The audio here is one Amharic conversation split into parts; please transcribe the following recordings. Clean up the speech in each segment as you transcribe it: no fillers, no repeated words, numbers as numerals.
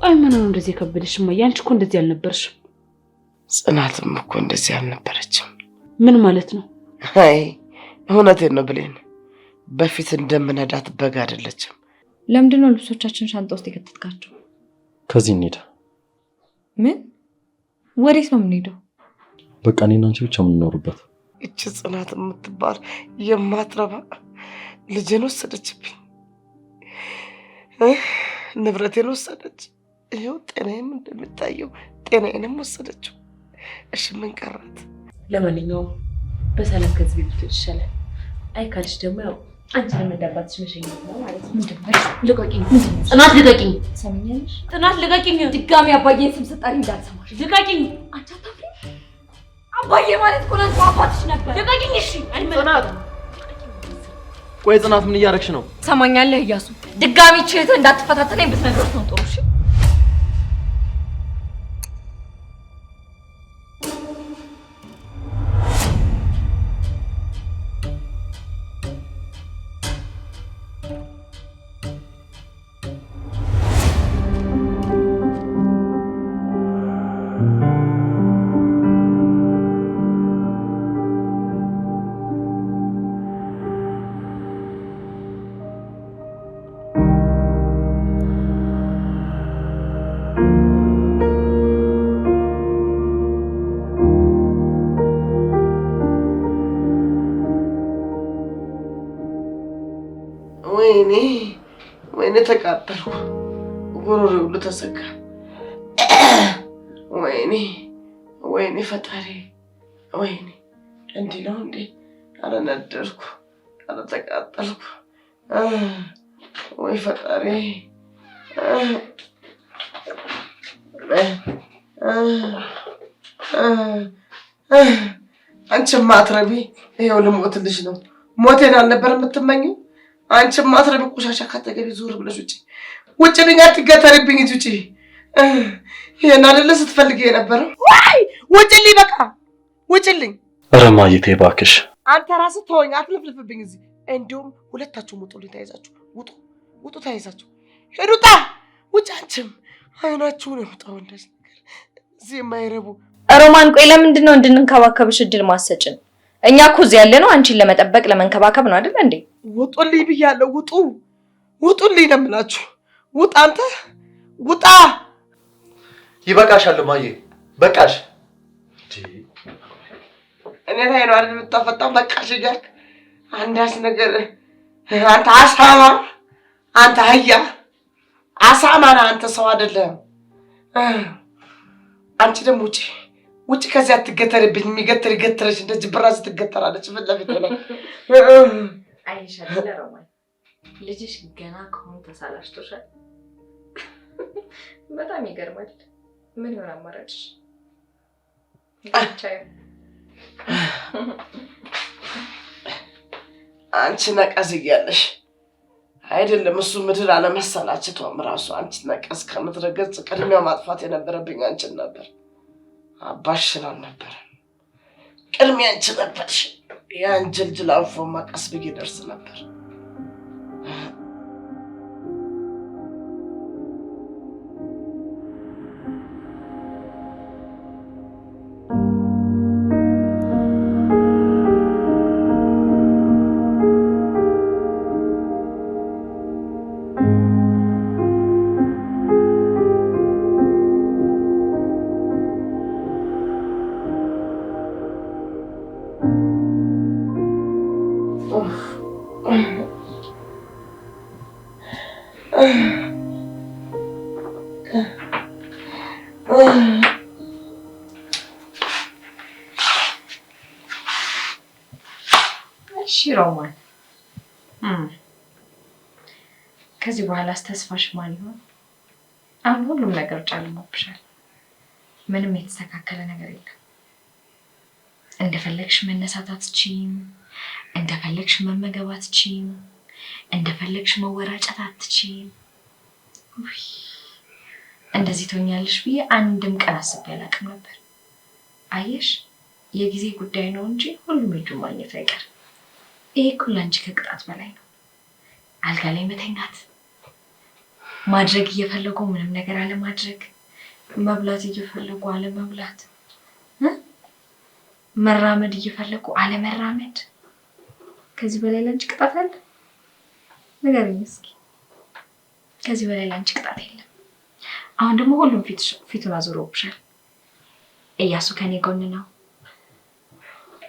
ቆይ ምን ነው እንደዚህ ከበደሽማ? ያንቺ እኮ እንደዚህ አልነበርሽም። ጽናትም እኮ እንደዚህ አልነበረችም። ምን ማለት ነው? አይ እውነቴን ነው ብሌን፣ በፊት እንደምነዳት በግ አይደለችም። ለምንድን ነው ልብሶቻችን ሻንጣ ውስጥ የከተትካቸው? ከዚህ እንሂድ። ምን? ወዴት ነው የምንሄደው? በቃ እኔና አንቺ ብቻ የምንኖርበት። እቺ ጽናት የምትባል የማትረባ ልጄን ወሰደችብኝ፣ ንብረቴን ወሰደች። ይኸው ጤናዬም እንደምታየው ጤናዬንም ወሰደችው። እሺ ምን ቀራት? ለማንኛውም በሰላም ከዚህ ቤት ይሻላል። አይ ካልሽ ደግሞ ያው አንቺንም እንዳባትሽ መሸኘት ነው ማለት ነው። ምንድነው? ልቀቂኝ ጽናት፣ ልቀቂኝ። ሰምኛለሽ? ጽናት ልቀቂኝ። ድጋሚ አባዬን ስም ስጠሪ እንዳልሰማሽ። ልቀቂኝ። አንቺ አታፍሪ? አባዬ ማለት እኮ ነው አባትሽ ነበር። ልቀቂኝ። እሺ ጽናት። ቆይ ጽናት ምን እያደረግሽ ነው? ሰማኛለህ እያሱ፣ ድጋሚ ቼት እንዳትፈታተነኝ ብትነግረው ነው ጥሩ። እሺ ወይኔ ተቃጠልኩ። ጉሮሮዬ ሁሉ ተዘጋ። ወይኔ ፈጣሪ፣ ወይኔ እንዲህ ነው እንዴ? ኧረ ነደድኩ፣ ኧረ ተቃጠልኩ። ወይ ፈጣሪ። አንቺማ አትረቢ። ይኸው ልሞትልሽ ነው። ሞቴን አልነበር የምትመኘው? አንቺማ አትረቢ። ቆሻሻ ካጠገቤ ዞር ብለሽ ውጭ ልኝ፣ አትገተሪብኝ። ውጭ ይሄን አይደለ ስትፈልጊ የነበረው? ወይ ውጭልኝ፣ በቃ ውጭልኝ። ኧረ እማዬ ተይ እባክሽ። አንተ ራስህ ተወኝ፣ አትልፍልፍብኝ እዚህ። እንዲሁም ሁለታችሁም ውጡልኝ፣ ተያይዛችሁ ውጡ፣ ተያይዛችሁ ሂዱ። ውጣ፣ ውጭ። አንቺም አይናችሁን ያውጣው እንደዚህ ነገር እዚህ የማይረቡ። ሮማን፣ ቆይ ለምንድን ነው እንድንንከባከብሽ እድል ማሰጭን? እኛ እኮ እዚህ ያለ ነው አንቺን ለመጠበቅ ለመንከባከብ ነው አይደል እንዴ? ውጡልኝ ብያለሁ። ውጡልኝ ነው የምላችሁ። ውጣ፣ አንተ ውጣ። ይበቃሻል እማዬ፣ በቃሽ። እኔ ላይ ነው አይደል የምታፈጣው? በቃሽ እያልክ አንዳች ነገር። አንተ አሳማ፣ አንተ አህያ አሳማ ነህ አንተ፣ ሰው አይደለም። አንቺ ደግሞ ውጭ ከዚህ አትገተርብኝ። የሚገተር ገተረች፣ እንደዚህ ብራዝ ትገተራለች ፊት ለፊት ላይ። አይሻለ ሮማን፣ ልጅሽ ገና ከሆነ ተሳላሽቶሻል። በጣም ይገርማል። ምን ይሆን አማራጭሽ? አንቺ ነቀዝ እያለሽ አይደለም እሱ ምድር አለመሰላችቷም ራሱ አንቺ ነቀዝ ከምድረ ገጽ ቅድሚያ ማጥፋት የነበረብኝ አንቺን ነበር። አባሽን አልነበረም። ቅድሚያ አንቺ ነበርሽ። ያን ጅልጅል አንፎማ ቀስ ብዬ ደርስ ነበር። ሮማን፣ ከዚህ በኋላስ ተስፋሽ ማን ይሆን? አሁን ሁሉም ነገር ጨልሞብሻል። ምንም የተስተካከለ ነገር የለም። እንደፈለግሽ መነሳት አትችይም፣ እንደፈለግሽ መመገብ አትችይም፣ እንደፈለግሽ መወራጨት አትችይም። እንደዚህ ትሆኛለሽ ብዬ አንድም ቀን አስቤ አላውቅም ነበር። አየሽ፣ የጊዜ ጉዳይ ነው እንጂ ሁሉም እጁን ማግኘት አይቀርም። ይሄ እኮ ለአንቺ ከቅጣት በላይ ነው። አልጋ ላይ መተኛት፣ ማድረግ እየፈለጉ ምንም ነገር አለ ማድረግ፣ መብላት እየፈለጉ አለ መብላት፣ መራመድ እየፈለጉ አለ መራመድ። ከዚህ በላይ ላንቺ ቅጣት አለ? ንገሪኝ እስኪ። ከዚህ በላይ ላንቺ ቅጣት የለም። አሁን ደግሞ ሁሉም ፊቱን አዞሮብሻል። እያሱ ከኔ ጎን ነው።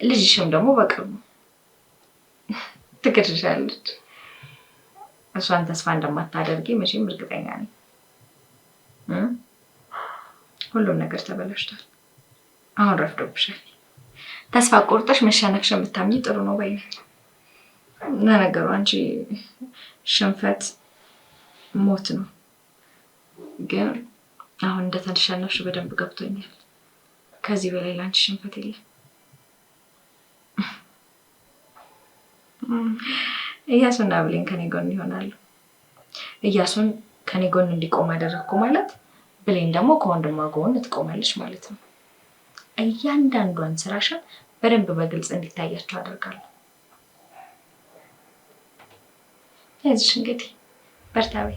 ልጅሽም ደግሞ በቅርቡ ትገድልሻለች። እሷን ተስፋ እንደማታደርጊ መቼም እርግጠኛ ነኝ። ሁሉም ነገር ተበላሽቷል። አሁን ረፍዶብሻል። ተስፋ ቆርጠሽ መሸነፍሽን ብታምኚ ጥሩ ነው ባይ ነኝ። ለነገሩ አንቺ ሽንፈት ሞት ነው፣ ግን አሁን እንደተሸነፍሽ በደንብ ገብቶኛል። ከዚህ በላይ ላንቺ ሽንፈት የለም። እያሱና ብሌን ከኔ ጎን ይሆናሉ። እያሱን ከኔ ጎን እንዲቆም አደረግኩ ማለት ብሌን ደግሞ ከወንድሟ ጎን ትቆማለች ማለት ነው። እያንዳንዷን ስራሽን በደንብ በግልጽ እንዲታያቸው አደርጋለሁ። አይዞሽ እንግዲህ በርታዊ።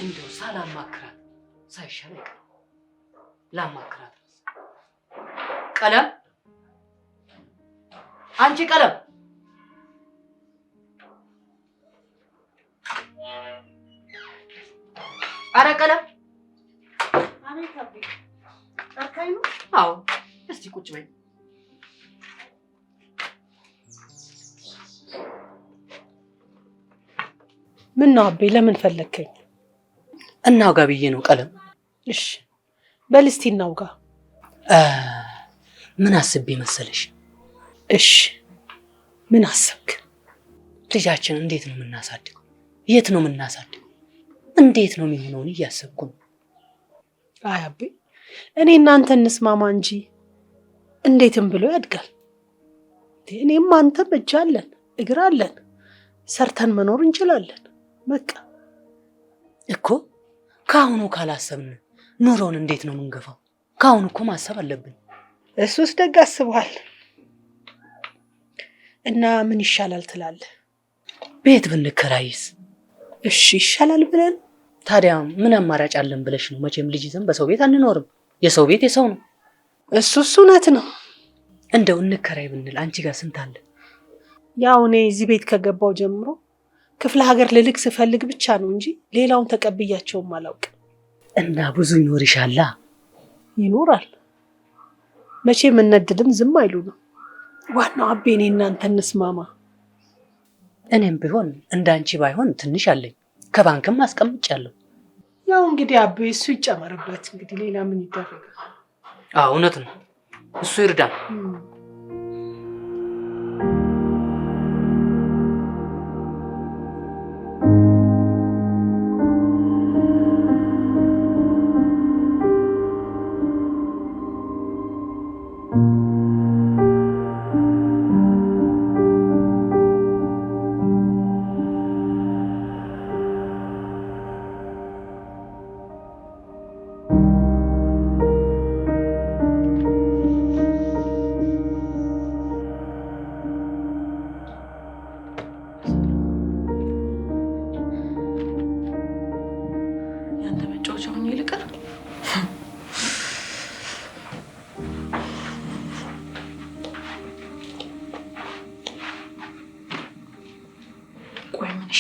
እንደው ሳላማክራት ሳይሻል ላማክራት። ቀለም፣ አንቺ ቀለም፣ አረ ቀለም። አቤት አቤ፣ ጠርካኝ ነው? አዎ፣ እስቲ ቁጭ በይ። ምን ነው አቤ፣ ለምን ፈለከኝ? እናውጋ ብዬ ነው ቀለም። እሺ በል እስቲ እናውጋ። ምን አስቤ መሰለሽ? እሺ ምን አሰብክ? ልጃችን እንዴት ነው የምናሳድገው? የት ነው የምናሳድገው? እንዴት ነው የሚሆነውን እያሰብኩ ነው። አይ አቤ፣ እኔ እናንተ እንስማማ እንጂ እንዴትም ብሎ ያድጋል። እኔም አንተም እጅ አለን እግር አለን፣ ሰርተን መኖር እንችላለን። በቃ እኮ ከአሁኑ ካላሰብን ኑሮውን እንዴት ነው የምንገፋው? ከአሁኑ እኮ ማሰብ አለብን። እሱስ ደግ አስበዋል። እና ምን ይሻላል ትላለህ? ቤት ብንከራይስ? እሺ ይሻላል ብለን። ታዲያ ምን አማራጭ አለን ብለሽ ነው? መቼም ልጅ ይዘን በሰው ቤት አንኖርም። የሰው ቤት የሰው ነው። እሱስ እውነት ነው። እንደው እንከራይ ብንል አንቺ ጋር ስንት አለ? ያው እኔ እዚህ ቤት ከገባው ጀምሮ ክፍለ ሀገር ልልክ ስፈልግ ብቻ ነው እንጂ ሌላውን ተቀብያቸውም አላውቅም። እና ብዙ ይኖርሻላ? ይኖራል መቼም እነድልም ዝም አይሉ ነው። ዋናው አቤ እኔ እናንተ እንስማማ። እኔም ቢሆን እንዳንቺ ባይሆን ትንሽ አለኝ፣ ከባንክም አስቀምጫለሁ። ያው እንግዲህ አቤ እሱ ይጨመርበት። እንግዲህ ሌላ ምን ይደረጋል? አዎ እውነት ነው፣ እሱ ይርዳን።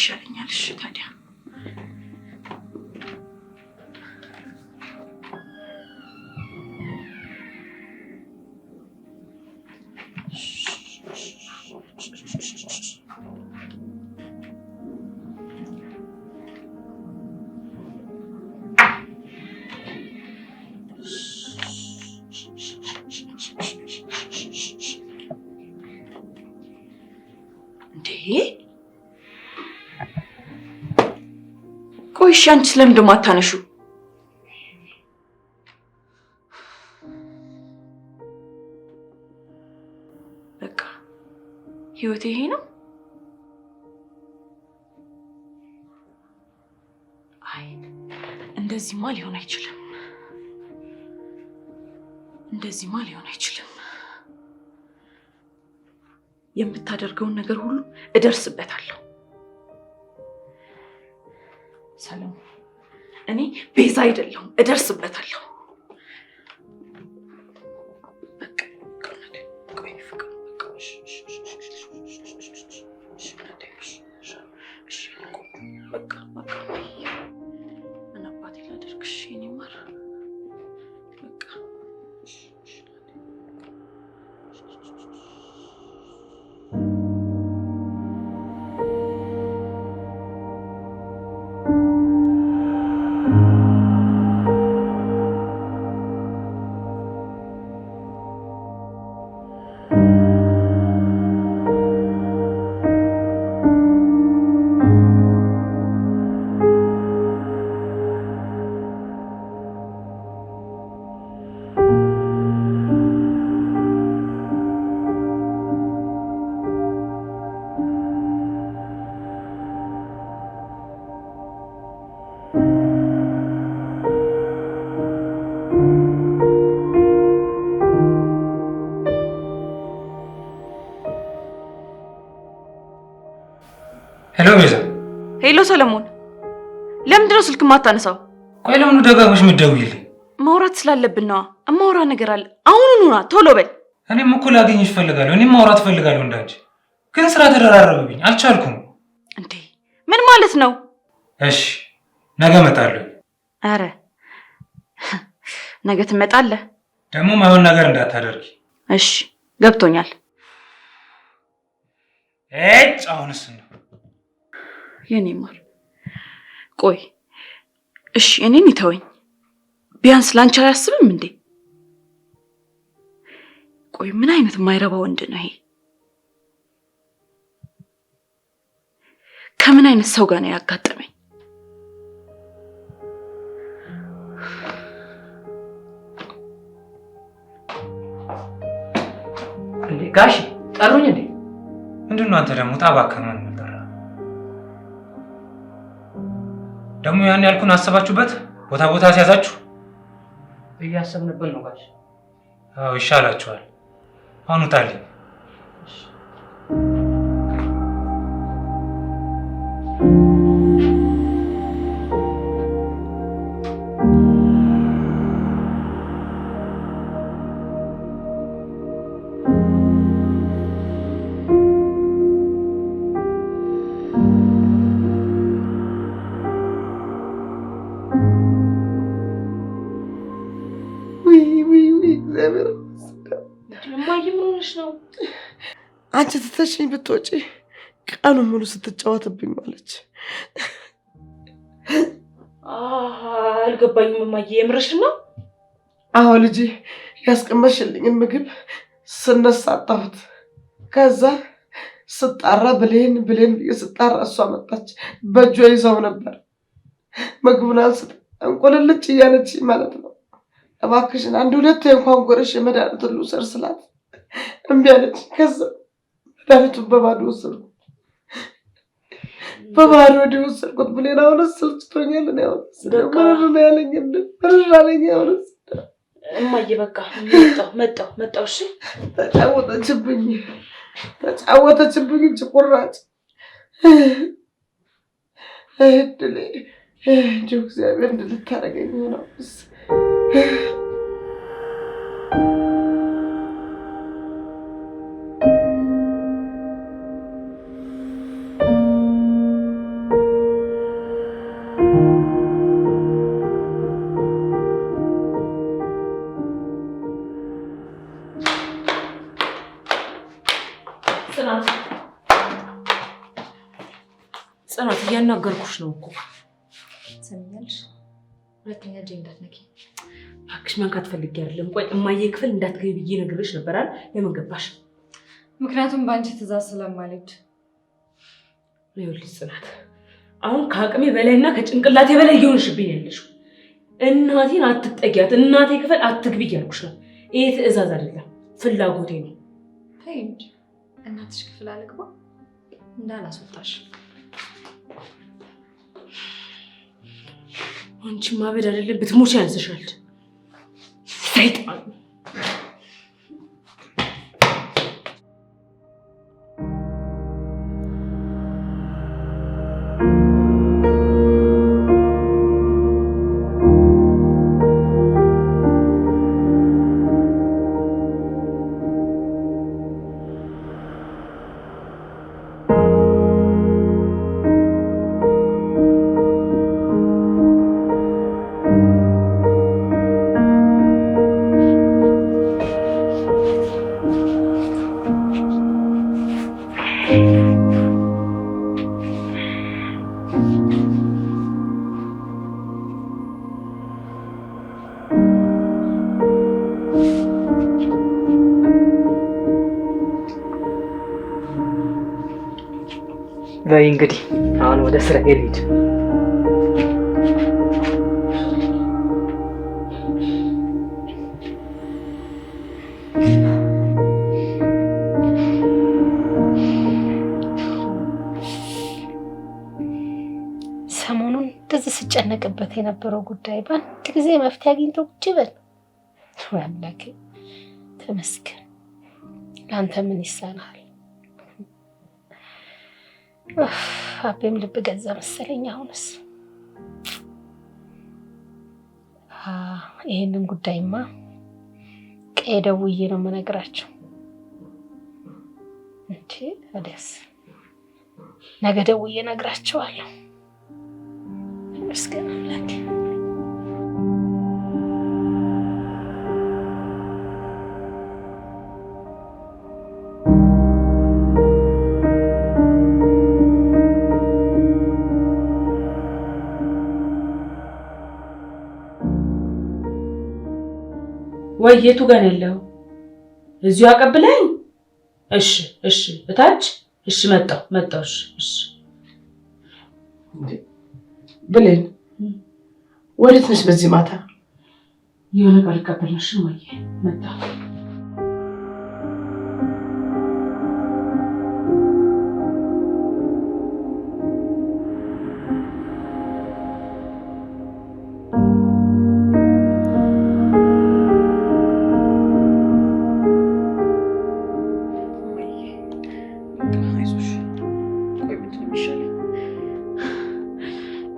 ይሻለኛል። እሺ ታዲያ ቆይ እሺ፣ አንቺ ስለምን ደሞ አታነሹ? በቃ ህይወቴ ይሄ ነው። አይ እንደዚህማ ሊሆን አይችልም። እንደዚህማ ሊሆን አይችልም። የምታደርገውን ነገር ሁሉ እደርስበታለሁ። ሰላም፣ እኔ ቤዛ አይደለሁም፣ እደርስበታለሁ። ምን አባቴ ላደርግሽ የኔ ማር? በቃ ሄሎ ቤዛ። ሄሎ ሰለሞን፣ ለምንድን ነው ስልክ ማታነሳው? ቆይ ለምን ደጋግመሽ የምትደውይልኝ? ማውራት ስላለብን ነዋ። እማወራ ነገር አለ። አሁኑኑ ና፣ ቶሎ በል። እኔም እኮ ላገኝሽ እፈልጋለሁ። እኔም ማውራት እፈልጋለሁ እንዳንቺ፣ ግን ስራ ተደራረበብኝ፣ አልቻልኩም። እንዴ ምን ማለት ነው? እሺ ነገ እመጣለሁ። አረ ነገ ትመጣለህ? ደግሞ ማይሆን ነገር እንዳታደርጊ እሺ? ገብቶኛል። አሁንስ ነው የኔ ማር። ቆይ እሺ እኔን ይተወኝ፣ ቢያንስ ላንቺ አያስብም እንዴ? ቆይ ምን አይነት የማይረባ ወንድ ነው ይሄ? ከምን አይነት ሰው ጋር ነው ያጋጠመኝ? እንዴ ጋሽ ጠሩኝ እንዴ? ምንድነው አንተ ደግሞ ታባከነ ምን ነበር? ደግሞ ያን ያልኩን አስባችሁበት ቦታ ቦታ ሲያዛችሁ እያሰብንበት ነው ጋሽ። አዎ ይሻላችኋል። አሁን ውጣልኝ። አንቺ ትተሽኝ ብትወጪ ቀኑን ሙሉ ስትጫወትብኝ ማለች። አልገባኝም እማዬ፣ የምርሽ ነው? አዎ ልጄ፣ ያስቀመሽልኝን ምግብ ስነሳ አጣሁት። ከዛ ስጣራ ብሌን ብዬ ስጣራ እሷ መጣች። በእጇ ይዘው ነበር። ምግቡን አንስታ እንቁልልጭ እያለች ማለት ነው። እባክሽን አንድ ሁለት እንኳን ጎረሽ የመድኃኒት ሁሉ ስር ስላት እምቢ አለች። ከዛ መድኃኒቱን በባዶ ወሰድኩት። በባዶ ወሰድኩት ብሌን። አሁንስ ስልችቶኛል። ምርር ነው ያለኝ፣ ምርር አለኝ። አሁንስ እማዬ በቃ መጣሁ። እሺ ተጫወተችብኝ እንጂ ቁራጭ እድሌ እንዲሁ እግዚአብሔር እንድልታረገኝ ነው። እያናገርኩሽ ነው እኮ። ሰምኛለሽ? ሁለተኛ እጄ እንዳትነኪ እባክሽ። መንካት ፈልጌ አይደለም። ቆይ እማዬ ክፍል እንዳትገቢ ብዬ ነግሬሽ ነበር አይደል? ለምን ገባሽ? ምክንያቱም በአንቺ ትእዛዝ ስለማልሄድ። ይኸውልሽ ጽናት፣ አሁን ከአቅሜ በላይና ከጭንቅላቴ በላይ እየሆንሽብኝ ያለሽው። እናቴን አትጠጊያት፣ እናቴ ክፍል አትግቢ እያልኩሽ ነው። ይሄ ትእዛዝ አይደለም፣ ፍላጎቴ ነው። ተይ እንጂ እናትሽ ክፍል አልግባ እንዳላስወጣሽ። አንቺ ማበድ አይደለም ብትሞች ያንስሻል። ሰይጣን በይ እንግዲህ አሁን ወደ ስራ ሄድ። ሰሞኑን እንደዚህ ስጨነቅበት የነበረው ጉዳይ በአንድ ጊዜ መፍትሄ አግኝቶ ቁጭ በል። ወይ አምላኬ ተመስገን። ለአንተ ምን ይሳናል? አቤም ልብ ገዛ መሰለኝ። አሁንስ ይሄንን ጉዳይማ ቀይ ደውዬ ነው የምነግራቸው እንጂ ወደስ ነገ ደውዬ እነግራቸዋለሁ። ተመስገን አምላኬ። ወይ የቱ ጋር ያለው? እዚሁ አቀብለኝ። እሺ እሺ፣ እታች። እሺ መጣሁ። እሺ ብሌን ወዴት ነሽ በዚህ ማታ? የሆነ ቃል ቀበልሽ ወይ? መጣሁ።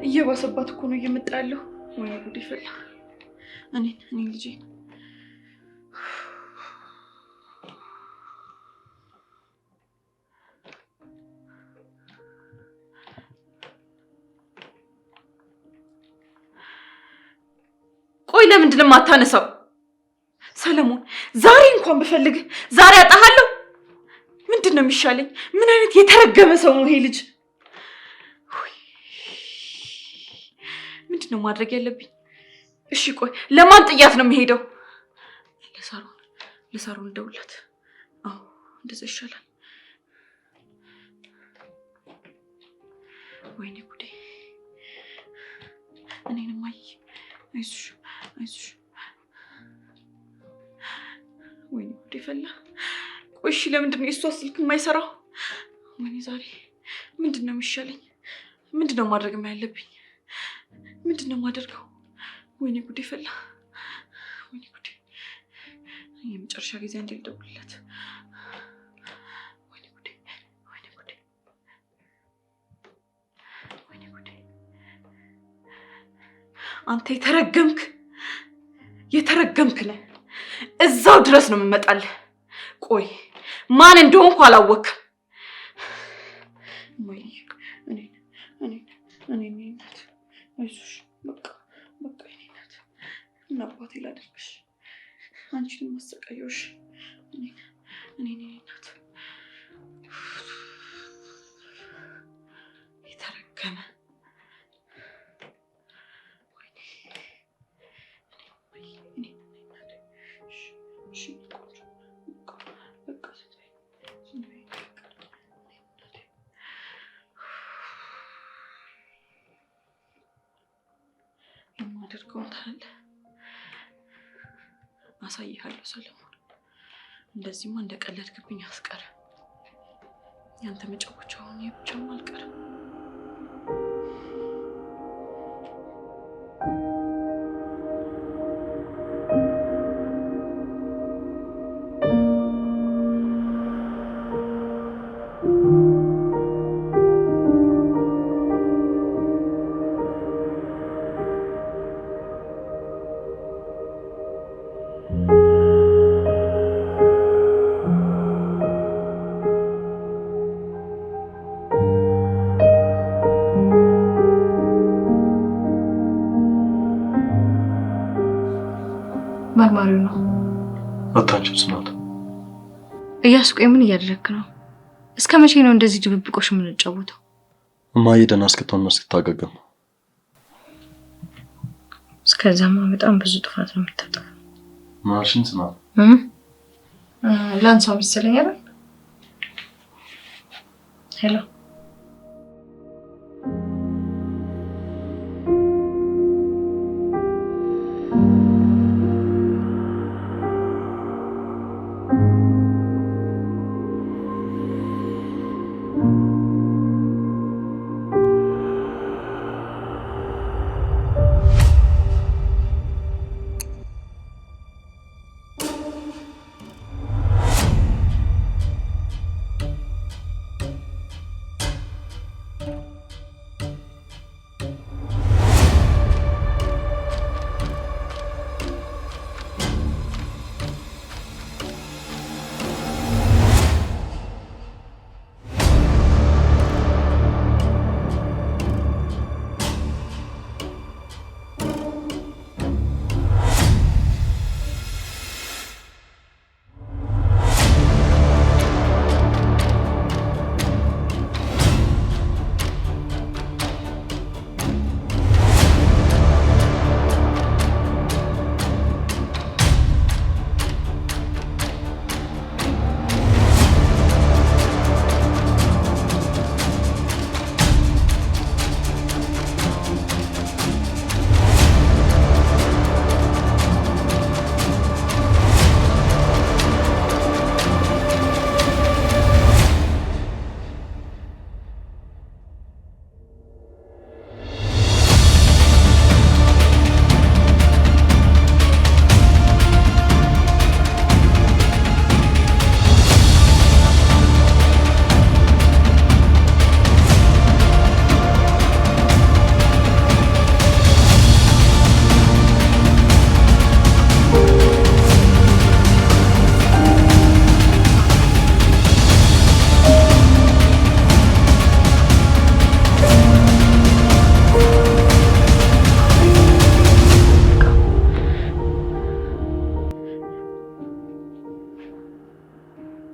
እየባሰባት እኮ ነው እየመጣ ያለው። ወይ ጉድ ይፈላ። እኔ ልጄ ቆይ ለምንድን ነው የማታነሳው? ሰለሞን ዛሬ እንኳን ብፈልግ ዛሬ አጣሃለሁ። ምንድን ነው የሚሻለኝ? ምን አይነት የተረገመ ሰው ነው ይሄ ልጅ? ምንድን ነው ማድረግ ያለብኝ? እሺ ቆይ ለማን ጥያት ነው የሚሄደው? ለሳሮን ልደውልላት። አዎ እንደዛ ይሻላል። ወይኔ ጉዴ። እኔንም አይዞሽ። ወይኔ ጉዴ ፈላ። ቆይ እሺ ለምንድን ነው የእሷ ስልክ የማይሰራው? ወይኔ ዛሬ ምንድን ነው የሚሻለኝ? ምንድን ነው ማድረግ ያለብኝ? ምንድን ነው የማደርገው? ወይኔ ጉዴ ፈላ። ወይኔ ጉዴ። የመጨረሻ ጊዜ አንዴ ልደውልለት። ወይኔ ጉዴ። አንተ የተረገምክ ነህ። እዛው ድረስ ነው የምመጣልህ። ቆይ ማን እንደሆንኩ አላወቅም። እኔ እናት አይዞሽ፣ በቃ እኔ እናት ምን አባቴ ላደርግሽ? አንቺን ማሰቃየውሽ እኔ እናት የተረገመ የማደርገውን ታያለህ። አሳይሃለሁ ሰለሞን። እንደዚህማ እንደቀለድክብኝ አስቀር። ያንተ መጫወቻ ሆኜ ብቻም አልቀርም። መርማሪው ነው። አታንቺም ጽናት። እያሱ ቆይ ምን እያደረክ ነው? እስከ መቼ ነው እንደዚህ ድብብቆሽ የምንጫወተው? እማዬ ደህና እስክትሆን እስክታገግም። እስከዛማ በጣም ብዙ ጥፋት ነው የምታጠፋው። ማርሽን ጽናት ላንሳው መሰለኝ አይደል? ሄሎ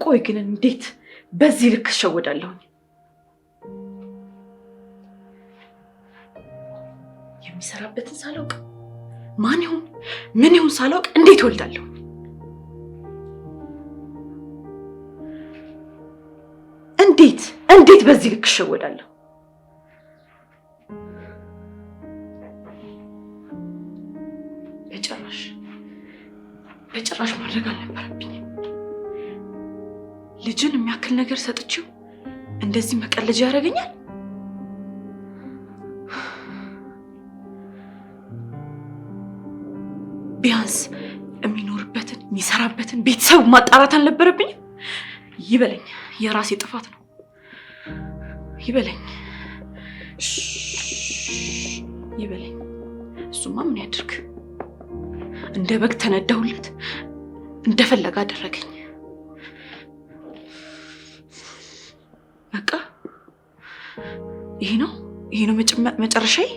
ቆይ ግን እንዴት በዚህ ልክ እሸወዳለሁ? የሚሰራበትን ሳላውቅ ማን ይሁን ምን ይሁን ሳላውቅ እንዴት ወልዳለሁ? እንዴት በዚህ ልክ እሸወዳለሁ? በጭራሽ ማድረግ አልነበረብኝም። ልጅን የሚያክል ነገር ሰጥቼው እንደዚህ መቀለጃ ያደርገኛል? ቢያንስ የሚኖርበትን የሚሰራበትን ቤተሰብ ማጣራት አልነበረብኝም? ይበለኝ፣ የራሴ ጥፋት ነው። ይበለኝ ይበለኝ። እሱማ ምን ያድርግ? እንደ በግ ተነዳሁለት፣ እንደፈለገ አደረገኝ። በቃ ይሄ ነው መጨረሻዬ።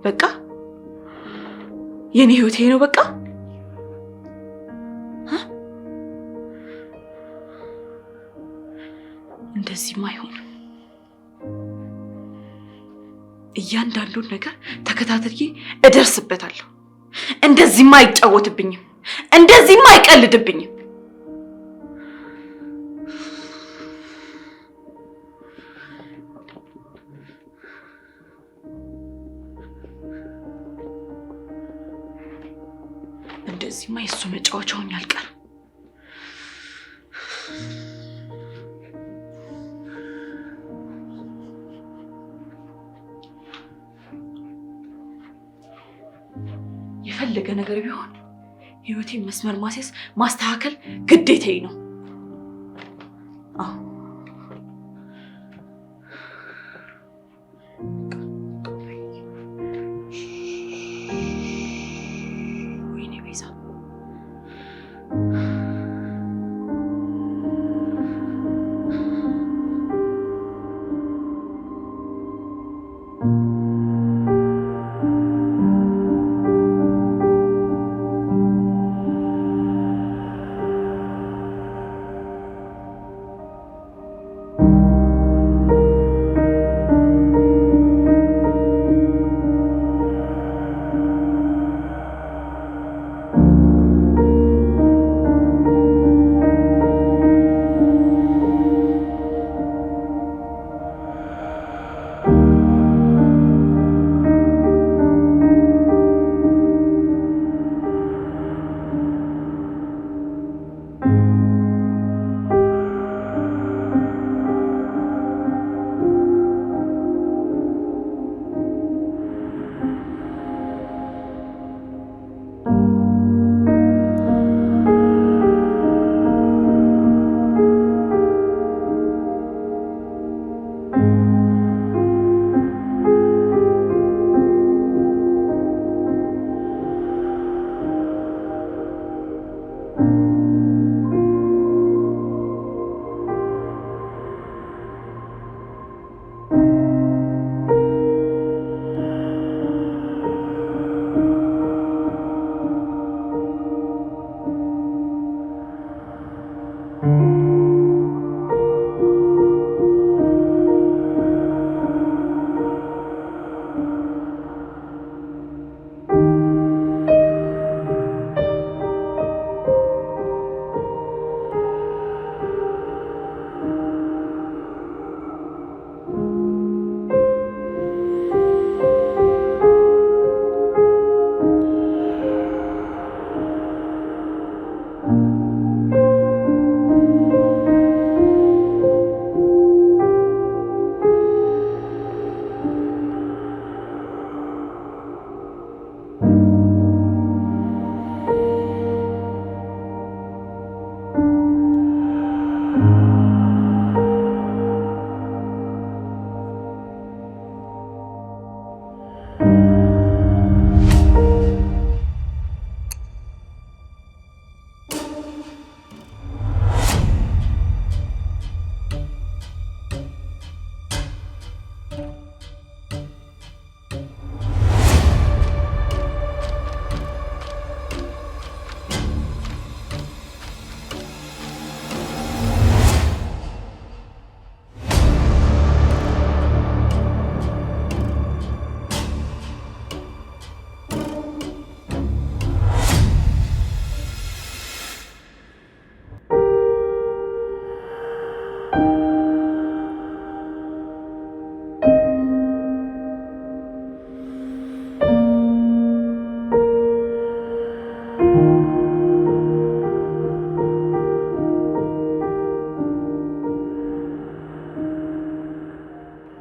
በቃ የኔ ህይወት ይሄ ነው በቃ። እንደዚህማ አይሆንም። እያንዳንዱን ነገር ተከታትዬ እደርስበታለሁ። እንደዚህማ አይጫወትብኝም፣ እንደዚህማ አይቀልድብኝም። እዚህማ የሱ መጫወቻውን ያልቀር የፈለገ ነገር ቢሆን ህይወቴን መስመር ማስያዝ ማስተካከል ግዴታዬ ነው። አዎ ወይኔ ቤዛ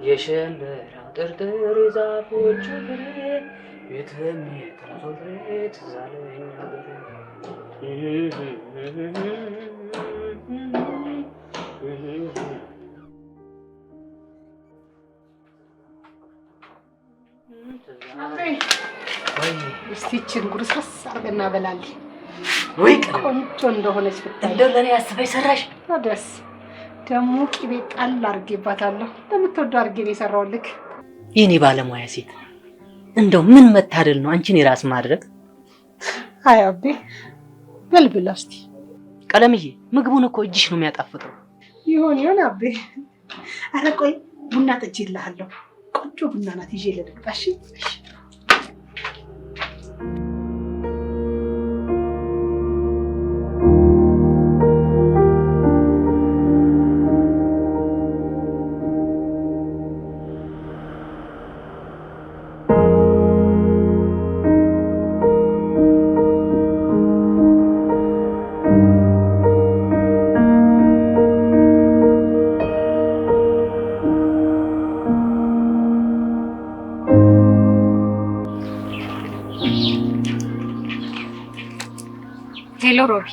የሸንበራው ጥርጥር የዛፎቹ ፍሬ የትም የትም ዞሬ ትዝ አለኝ ሀገሬ። እስቲ ይህችን ጉርሳስ አድርገን እናበላለን። ወይ ቆንጆ እንደሆነች ብታይ እንደው ለእኔ አስበሽ ሰራሽ። ደስ ደግሞ ቅቤ ጣል አድርጌባታለሁ። እንደምትወደው አድርጌ ነው የሰራሁልህ። የኔ ባለሙያ ሴት እንደው ምን መታደል ነው አንቺን የራስ ማድረግ። አይ አቤ በልብላ እስቲ። ቀለምዬ ምግቡን እኮ እጅሽ ነው የሚያጣፍጠው። ይሆን አቤ። ኧረ ቆይ ቡና ጠጪልሃለሁ። ቆንጆ ቡና ናት፣ ይዤ ልልቅጣ። እሺ ሄሎ ሮቢ።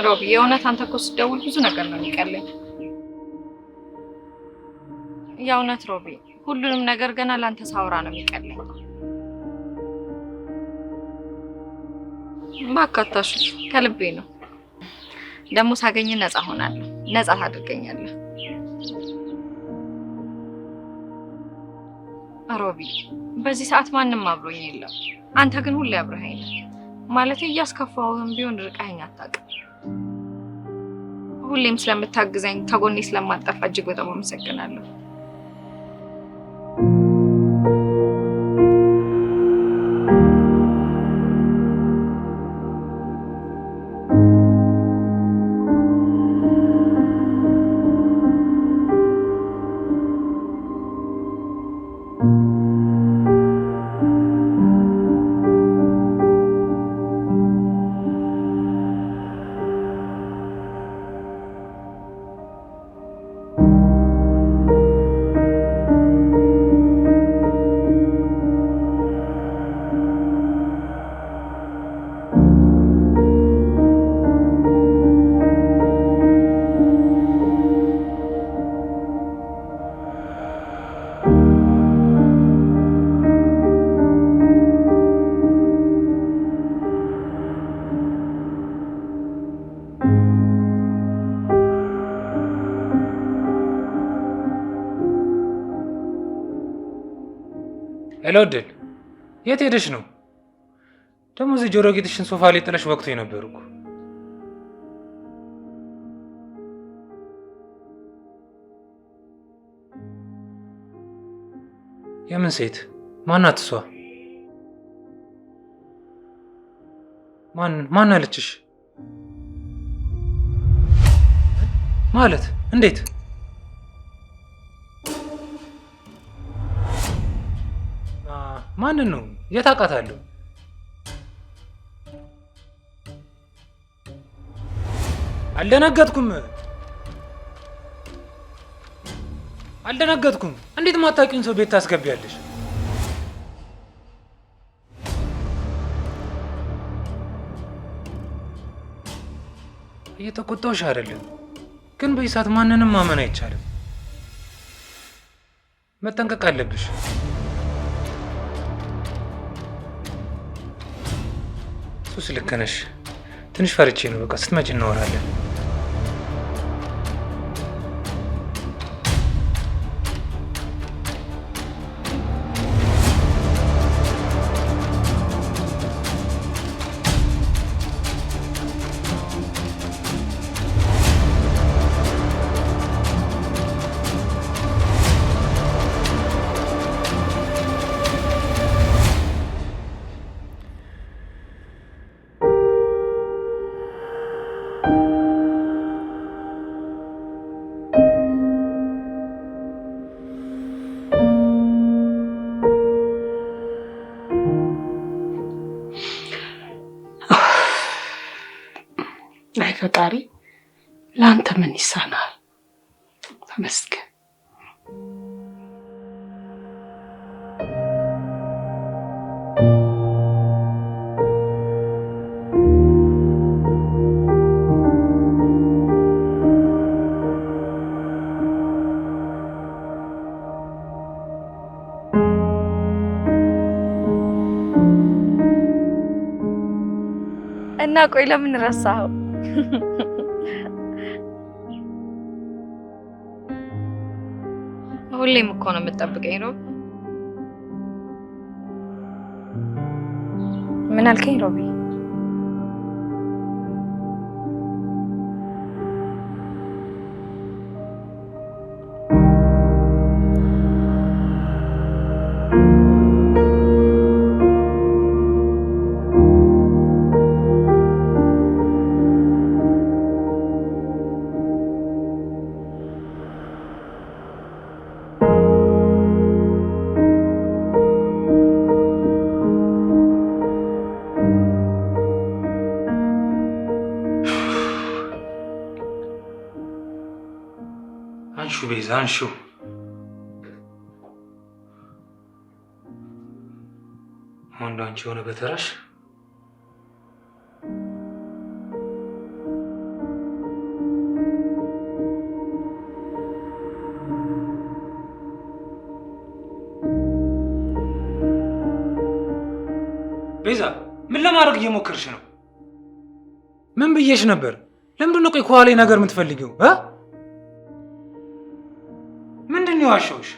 ሮቢ የእውነት አንተ እኮ ስትደውል ብዙ ነገር ነው የሚቀለኝ። የእውነት ሮቢ ሁሉንም ነገር ገና ላንተ ሳውራ ነው የሚቀለኝ። ማካታሽ ከልቤ ነው። ደግሞ ሳገኝ ነፃ ሆናለሁ። ነፃ ታደርገኛለህ ሮቢ። በዚህ ሰዓት ማንም አብሮኝ የለም። አንተ ግን ሁሌ አብረኸኝ ነህ። ማለት እያስከፋውህም ቢሆን ርቀኸኝ አታውቅም። ሁሌም ስለምታግዘኝ ከጎኔ ስለማጠፋ እጅግ በጣም አመሰግናለሁ። ሄሎ ድል፣ የት ሄደሽ ነው? ደግሞ እዚህ ጆሮ ጌጥሽን ሶፋ ላይ ጥለሽ ወቅቶ የነበሩ እኮ። የምን ሴት? ማናት እሷ? ማን አለችሽ? ማለት እንዴት? ማንን ነው? የት አውቃታለሁ? አልደነገጥኩም። እንዴት ማታውቂውን ሰው ቤት ታስገቢያለሽ? እየተቆጣሁሽ አይደለም፣ ግን በዚህ ሰዓት ማንንም ማመን አይቻልም። መጠንቀቅ አለብሽ። ሱስ ልክ ነሽ። ትንሽ ፈርቼ ነው። በቃ ስትመጪ እናወራለን። አይ ፈጣሪ፣ ለአንተ ምን ይሳናል? ተመስገን። እና ቆይ ለምን ረሳኸው? ሁሌም እኮ ነው የምትጠብቀኝ ሮቢ። ምን አልከኝ ሮቢ? አንሹ ቤዛ አንሹ። ወንዱ አንቺ የሆነ በተራሽ ቤዛ ምን ለማድረግ እየሞከርሽ ነው? ምን ብዬሽ ነበር? ለምንድን ነው ቆይ ከኋላ ነገር የምትፈልጊው? ምንድን ነው ዋሻውሽ?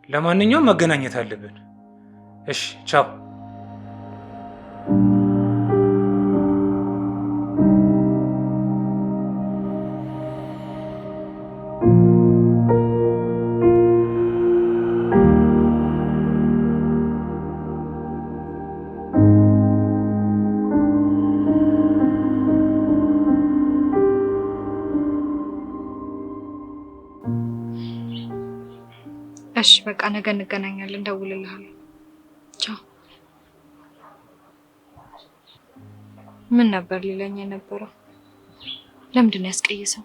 ለማንኛውም መገናኘት አለብን። እሺ ቻው። እሺ በቃ ነገ እንገናኛለን፣ ደውልልሃለሁ። ቻው። ምን ነበር ሊለኝ የነበረው? ለምንድን ነው ያስቀየሰው?